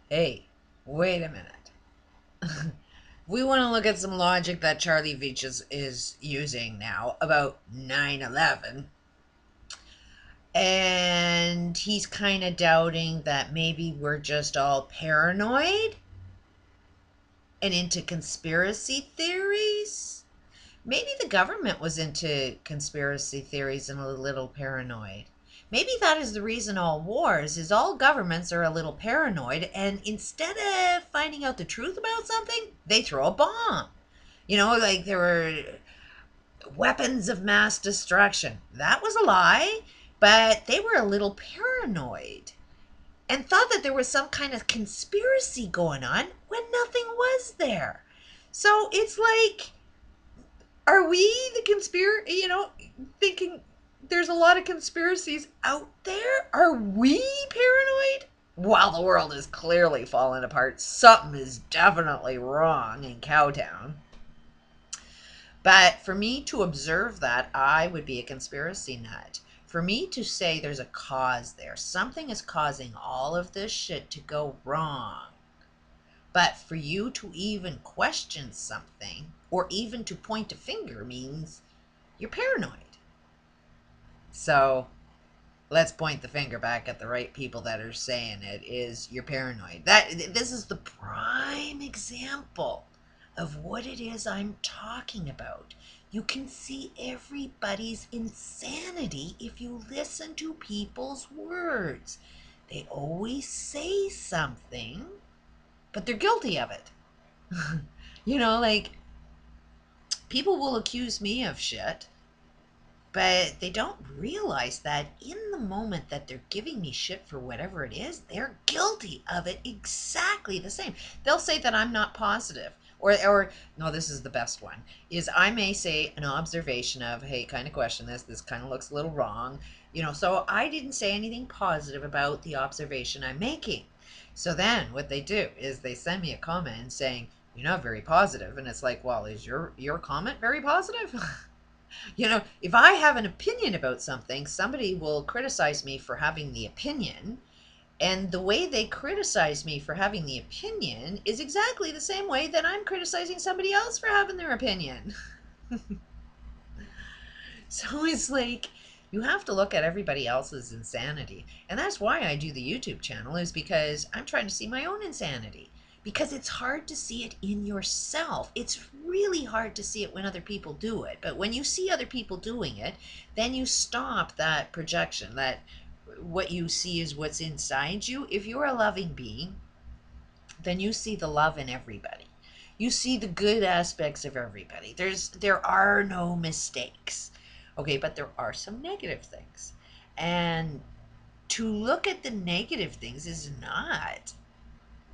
Hey, wait a minute. We want to look at some logic that Charlie Veach is using now about 9/11, and he's kind of doubting that maybe we're just all paranoid and into conspiracy theories. Maybe the government was into conspiracy theories and a little paranoid. Maybe that is the reason all wars is all governments are a little paranoid, and instead of finding out the truth about something, they throw a bomb. Like there were weapons of mass destruction. That was a lie, but they were a little paranoid and thought that there was some kind of conspiracy going on when nothing was there. So it's like, are we the thinking there's a lot of conspiracies out there? Are we paranoid? While the world is clearly falling apart, something is definitely wrong in Cowtown. But for me to observe that, I would be a conspiracy nut. For me to say there's a cause there, something is causing all of this shit to go wrong. But for you to even question something or even to point a finger means you're paranoid. So let's point the finger back at the right people that are saying it is you're paranoid. This is the prime example of what it is I'm talking about. You can see everybody's insanity if you listen to people's words. They always say something, but they're guilty of it. Like people will accuse me of shit, but they don't realize that in the moment that they're giving me shit for whatever it is, they're guilty of it exactly the same. They'll say that I'm not positive. Or no, this is the best one, is I may say an observation of, hey, kind of question this kind of looks a little wrong. So I didn't say anything positive about the observation I'm making. So then what they do is they send me a comment saying, you're not very positive. And it's like, well, is your comment very positive? If I have an opinion about something, somebody will criticize me for having the opinion. And the way they criticize me for having the opinion is exactly the same way that I'm criticizing somebody else for having their opinion. So it's like you have to look at everybody else's insanity. And that's why I do the YouTube channel, is because I'm trying to see my own insanity. Because it's hard to see it in yourself. It's really hard to see it when other people do it. But when you see other people doing it, then you stop that projection, that what you see is what's inside you. If you're a loving being, then you see the love in everybody. You see the good aspects of everybody. There are no mistakes. Okay, but there are some negative things. And to look at the negative things is not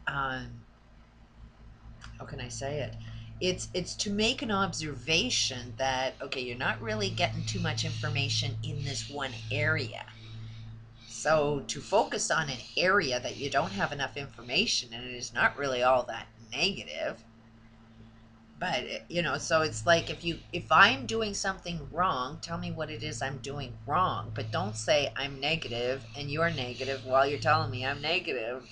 um how can I say it? It's to make an observation that, okay, you're not really getting too much information in this one area. So to focus on an area that you don't have enough information and it is not really all that negative. But so it's like, if I'm doing something wrong, tell me what it is I'm doing wrong. But don't say I'm negative and you're negative while you're telling me I'm negative,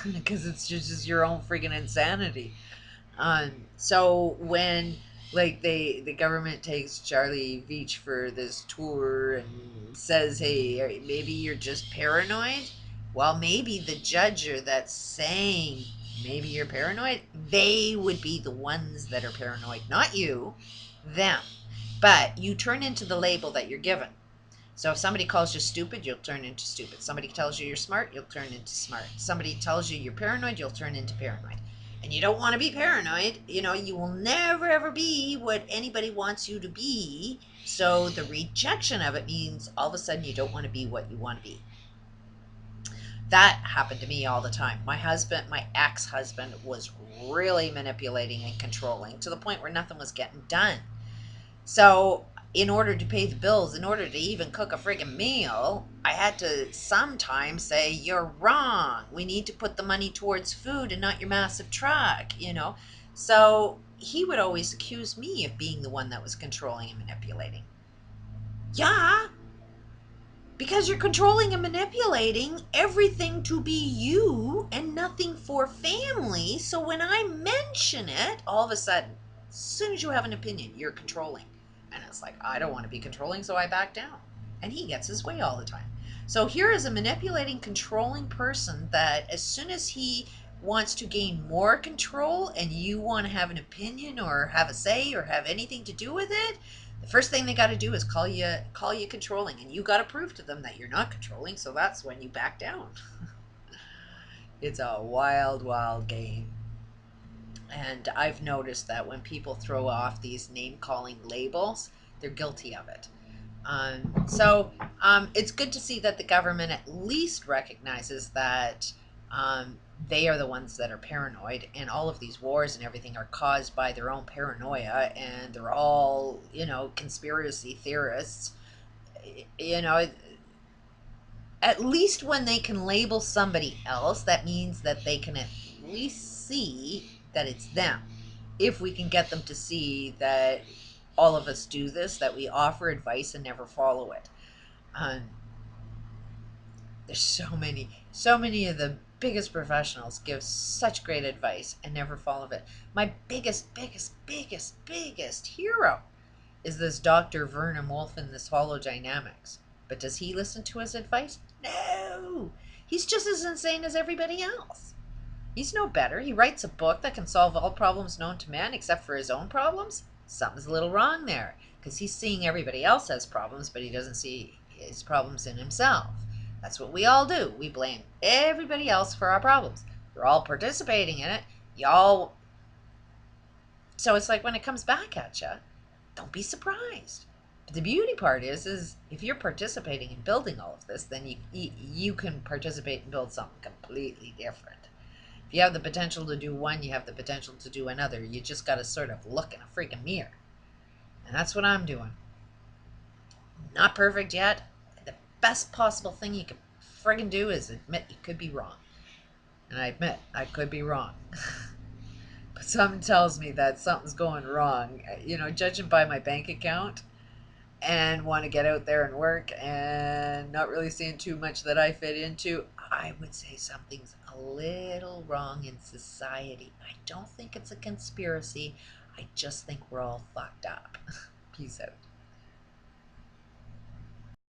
because it's just your own freaking insanity. So when, like, the government takes Charlie Veach for this tour and says, hey, maybe you're just paranoid. Well, maybe the judger that's saying maybe you're paranoid, they would be the ones that are paranoid, not you, them. But you turn into the label that you're given. So if somebody calls you stupid, you'll turn into stupid. Somebody tells you you're smart, you'll turn into smart. Somebody tells you you're paranoid, you'll turn into paranoid. And you don't want to be paranoid. You will never ever be what anybody wants you to be. So the rejection of it means all of a sudden you don't want to be what you want to be. That happened to me all the time. My ex-husband, was really manipulating and controlling to the point where nothing was getting done. So in order to pay the bills, in order to even cook a friggin' meal, I had to sometimes say, you're wrong. We need to put the money towards food and not your massive truck. So he would always accuse me of being the one that was controlling and manipulating. Yeah, because you're controlling and manipulating everything to be you and nothing for your family. So when I mention it, all of a sudden, as soon as you have an opinion, you're controlling. And it's like, I don't want to be controlling, so I back down. And he gets his way all the time. So here is a manipulating, controlling person that as soon as he wants to gain more control and you want to have an opinion or have a say or have anything to do with it, the first thing they got to do is call you controlling, and you got to prove to them that you're not controlling. So that's when you back down. It's a wild, wild game. And I've noticed that when people throw off these name calling labels, they're guilty of it. It's good to see that the government at least recognizes that they are the ones that are paranoid, and all of these wars and everything are caused by their own paranoia, and they're all, conspiracy theorists. You know, at least when they can label somebody else, that means that they can at least see that it's them. If we can get them to see that all of us do this, that we offer advice and never follow it. Um, there's so many of the biggest professionals give such great advice and never follow it. My biggest hero is this Dr. Vernon Wolf in this holodynamics. But does he listen to his advice? No. He's just as insane as everybody else. He's no better. He writes a book that can solve all problems known to man except for his own problems. Something's a little wrong there, because he's seeing everybody else has problems, but he doesn't see his problems in himself. That's what we all do. We blame everybody else for our problems. We're all participating in it. Y'all. So it's like when it comes back at you, don't be surprised. But the beauty part is if you're participating in building all of this, then you can participate and build something completely different. If you have the potential to do one, you have the potential to do another. You just got to sort of look in a freaking mirror. And that's what I'm doing. Not perfect yet. The best possible thing you could friggin' do is admit you could be wrong. And I admit I could be wrong. But something tells me that something's going wrong. Judging by my bank account and want to get out there and work and not really seeing too much that I fit into, I would say something's a little wrong in society. I don't think it's a conspiracy. I just think we're all fucked up. Peace out.